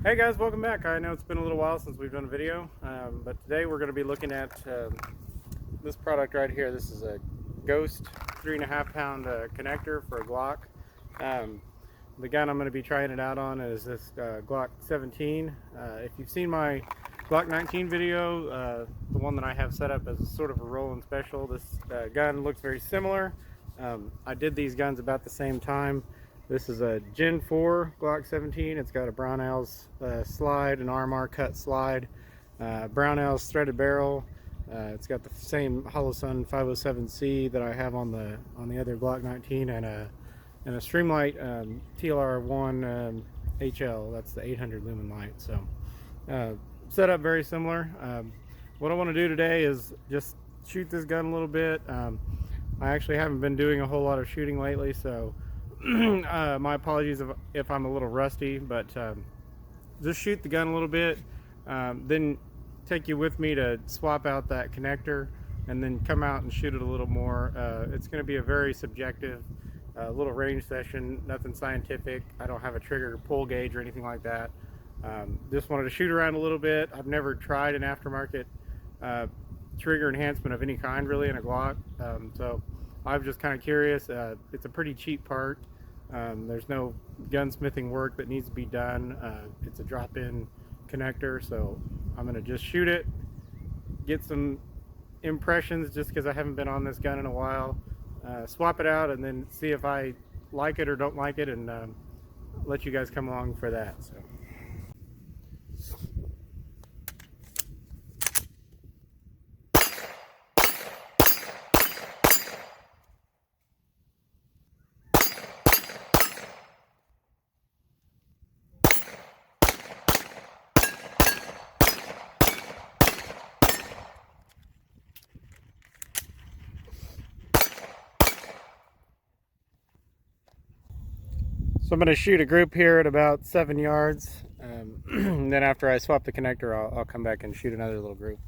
Hey guys, welcome back. I know it's been a little while since we've done a video, but today we're going to be looking at this product right here. This is a Ghost 3.5 pound connector for a Glock. The gun I'm going to be trying it out on is this Glock 17. If you've seen my Glock 19 video, the one that I have set up as sort of a roll-in special, this gun looks very similar. I did these guns about the same time. This is a Gen 4 Glock 17. It's got a Brownells slide, an RMR cut slide, Brownells threaded barrel. It's got the same Holosun 507C that I have on the other Glock 19, and a Streamlight TLR1 HL. That's the 800 lumen light. So setup very similar. What I want to do today is just shoot this gun a little bit. I actually haven't been doing a whole lot of shooting lately, so my apologies if I'm a little rusty, but just shoot the gun a little bit, then take you with me to swap out that connector, and then come out and shoot it a little more. It's going to be a very subjective little range session, nothing scientific. I don't have a trigger pull gauge or anything like that. Just wanted to shoot around a little bit. I've never tried an aftermarket trigger enhancement of any kind really in a Glock, so I was just kind of curious. It's a pretty cheap part. There's no gunsmithing work that needs to be done. It's a drop-in connector, so I'm going to just shoot it, get some impressions just because I haven't been on this gun in a while, swap it out, and then see if I like it or don't like it, and let you guys come along for that. So. So I'm going to shoot a group here at about 7 yards, and then after I swap the connector, I'll come back and shoot another little group.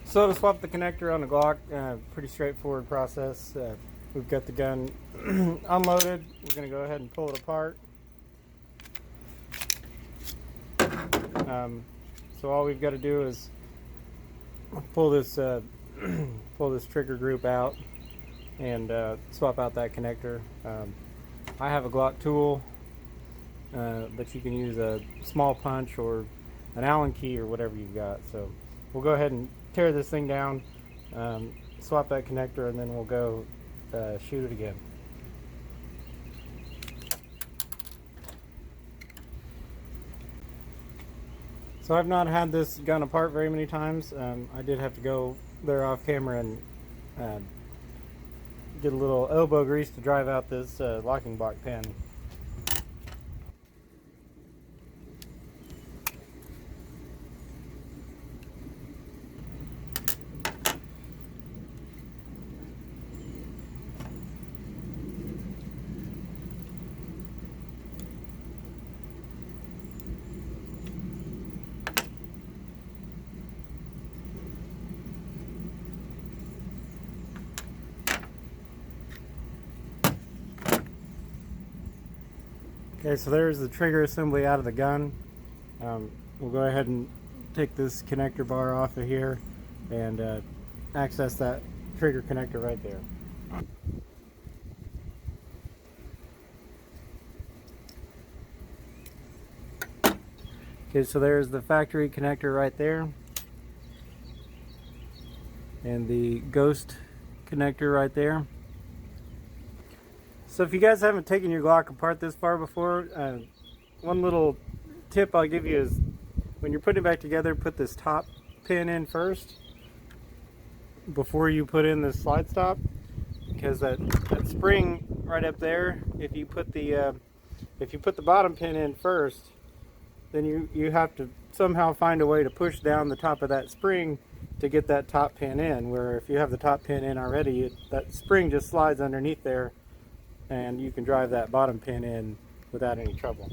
So to swap the connector on the Glock, pretty straightforward process. We've got the gun unloaded. We're going to go ahead and pull it apart. So all we've got to do is pull this trigger group out and swap out that connector. I have a Glock tool, but you can use a small punch or an Allen key or whatever you've got. So we'll go ahead and tear this thing down, swap that connector, and then we'll go shoot it again. So I've not had this gun apart very many times. I did have to go there off camera and get a little elbow grease to drive out this locking block pin. Okay, so there's the trigger assembly out of the gun. We'll go ahead and take this connector bar off of here and access that trigger connector right there. Okay, so there's the factory connector right there, and the Ghost connector right there. So if you guys haven't taken your Glock apart this far before, one little tip I'll give you is when you're putting it back together, put this top pin in first before you put in the slide stop, because that spring right up there, if you put the bottom pin in first, then you have to somehow find a way to push down the top of that spring to get that top pin in, where if you have the top pin in already, that spring just slides underneath there and you can drive that bottom pin in without any trouble.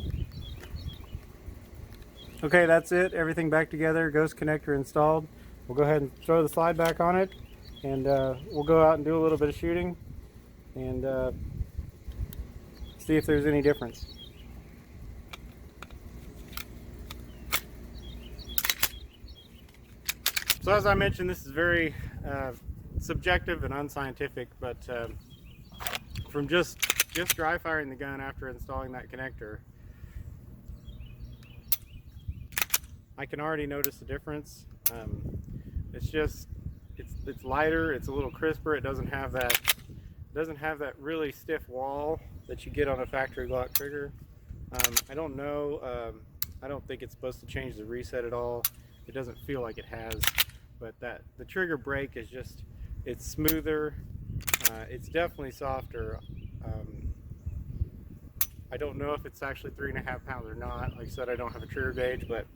Okay, that's it. Everything back together. Ghost connector installed. We'll go ahead and throw the slide back on it, and we'll go out and do a little bit of shooting and see if there's any difference. So as I mentioned, this is very subjective and unscientific, but from just dry firing the gun after installing that connector, I can already notice the difference. It's lighter, it's a little crisper. It doesn't have that really stiff wall that you get on a factory Glock trigger. I don't know. I don't think it's supposed to change the reset at all. It doesn't feel like it has, but the trigger break is it's smoother. It's definitely softer. I don't know if it's actually 3.5 pounds or not. Like I said, I don't have a trigger gauge, but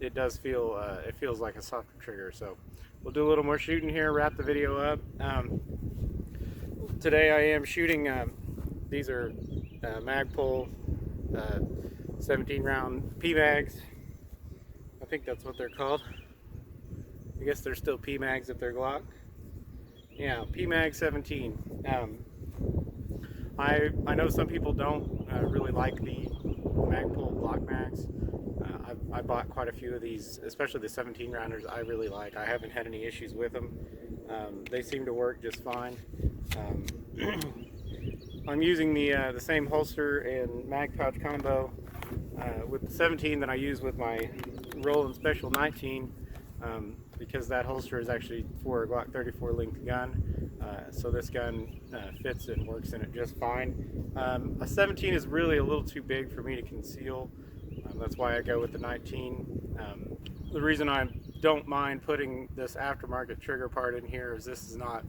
it does feel, it feels like a softer trigger. So we'll do a little more shooting here, wrap the video up. Today I am shooting, these are Magpul 17 round PMags. I think that's what they're called. I guess they're still PMags if they're Glock. Yeah, PMag 17. I know some people don't really like the Magpul Glock mags. I bought quite a few of these, especially the 17 rounders. I really like. I haven't had any issues with them. They seem to work just fine. I'm using the same holster and mag pouch combo with the 17 that I use with my Roland Special 19, because that holster is actually for a Glock 34 length gun. So this gun fits and works in it just fine. A 17 is really a little too big for me to conceal. That's why I go with the 19. The reason I don't mind putting this aftermarket trigger part in here is this is not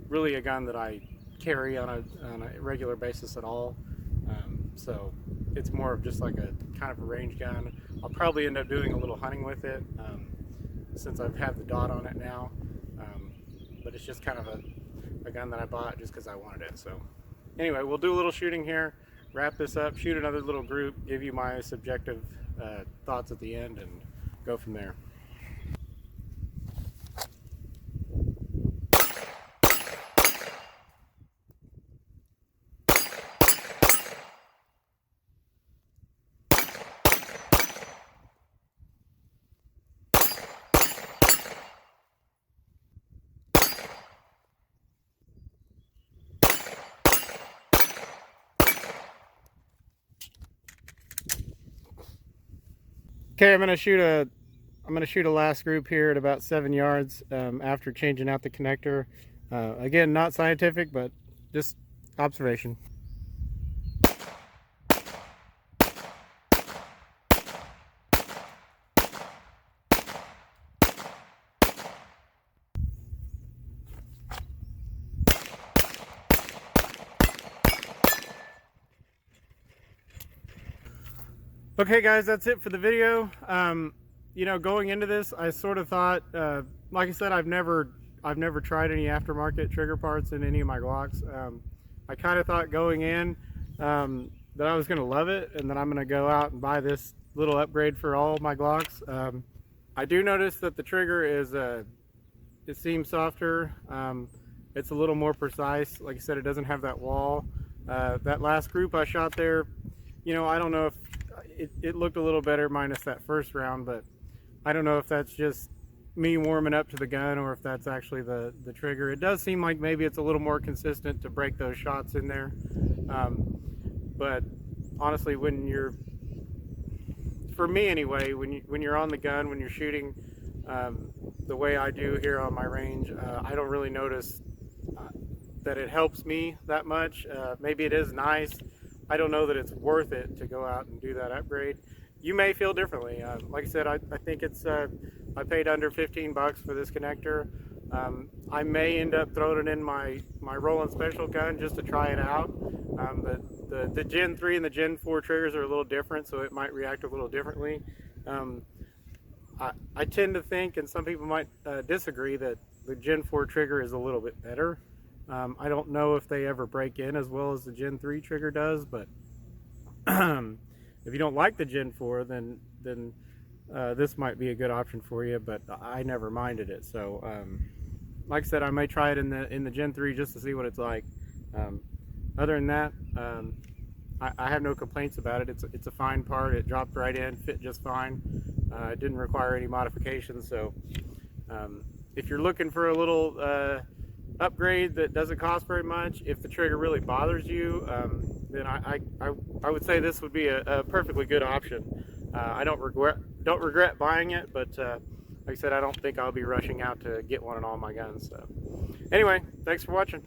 really a gun that I carry on a regular basis at all. So it's more of just like a kind of a range gun. I'll probably end up doing a little hunting with it since I've had the dot on it now. But it's just kind of a gun that I bought just because I wanted it. So anyway, we'll do a little shooting here, wrap this up, shoot another little group, give you my subjective thoughts at the end, and go from there. Okay, I'm gonna shoot a last group here at about 7 yards after changing out the connector. Again, not scientific, but just observation. Okay guys, that's it for the video. You know, going into this, I sort of thought, like I said, I've never tried any aftermarket trigger parts in any of my Glocks. I kind of thought going in that I was going to love it, and then I'm going to go out and buy this little upgrade for all my Glocks. I do notice that the trigger is, it seems softer. It's a little more precise. Like I said, it doesn't have that wall. That last group I shot there, you know, I don't know if it looked a little better minus that first round, but I don't know if that's just me warming up to the gun or if that's actually the trigger. It does seem like maybe it's a little more consistent to break those shots in there. But honestly, for me anyway, when you're on the gun, when you're shooting the way I do here on my range, I don't really notice that it helps me that much. Maybe it is nice. I don't know that it's worth it to go out and do that upgrade. You may feel differently. Like I said, I think it's, I paid under 15 bucks for this connector. I may end up throwing it in my Roland Special gun just to try it out. The Gen 3 and the Gen 4 triggers are a little different, so it might react a little differently. I tend to think, and some people might disagree, that the Gen 4 trigger is a little bit better. I don't know if they ever break in as well as the Gen 3 trigger does, but if you don't like the Gen 4, then this might be a good option for you, but I never minded it. So like I said, I may try it in the Gen 3 just to see what it's like. Other than that, I have no complaints about it. It's a fine part. It dropped right in, fit just fine. It didn't require any modifications. So if you're looking for a little upgrade that doesn't cost very much, if the trigger really bothers you, then I would say this would be a perfectly good option. I don't regret buying it, but like I said, I don't think I'll be rushing out to get one on all my guns. So anyway, thanks for watching.